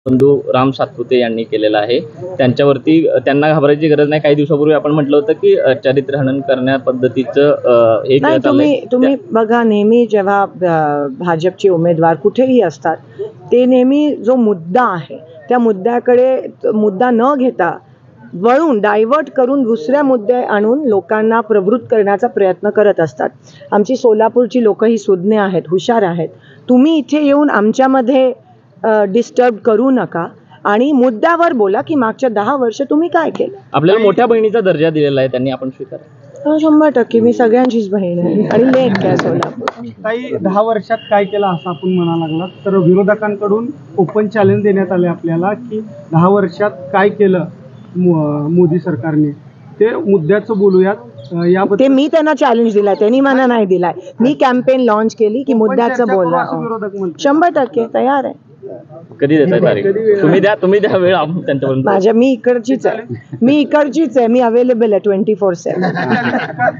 बंधू राम सातपुते यांनी केलेला आहे. त्यांच्यावरती त्यांना घाबरायची गरज नाही. काही दिवसापूर्वी आपण म्हटलं होतं की चरित्र हनन करण्या पद्धतीचं हे नाही, तुम्ही बघा, नेहमी जेव्हा भाजपचे उमेदवार कुठेही असतात ते नेहमी जो मुद्दा आहे त्या मुद्द्याकडे मुद्दा न घेता वळून डायव्हर्ट करून दुसऱ्या मुद्दे आणून लोकांना प्रवृत्त करण्याचा प्रयत्न करत असतात. आमची सोलापूरची लोक ही सुज्ञ आहेत, हुशार आहेत. तुम्ही इथे येऊन आमच्यामध्ये डिस्टर्ब करू नका आणि मुद्द्यावर बोला की मागच्या 10 वर्ष तुम्ही काय केलं. आपल्याला मोठ्या बहिणीचा दर्जा दिलेला आहे, त्यांनी आपण स्वीकार 100% मी सगळ्यांचीच बहीण आहे आणि लेक काय सोलापूर. काही 10 वर्षात काय केलं असं आपण म्हणा लागला तर विरोधकांकडून ओपन चॅलेंज देण्यात आले आपल्याला की 10 वर्षात काय केलं मोदी सरकारने, ते मुद्द्याचं बोलूयात याबद्दल. ते मी त्यांना चॅलेंज दिलाय, त्यांनी मला नाही दिलाय. मी कॅम्पेन लॉन्च केली की मुद्द्याचं बोला. 100% तयार आहे. कधी देताय तारीख? तुम्ही द्या वेळ, आपण त्यांच्यापर्यंत. मी इकडचीच आहे, मी अवेलेबल आहे 24/7.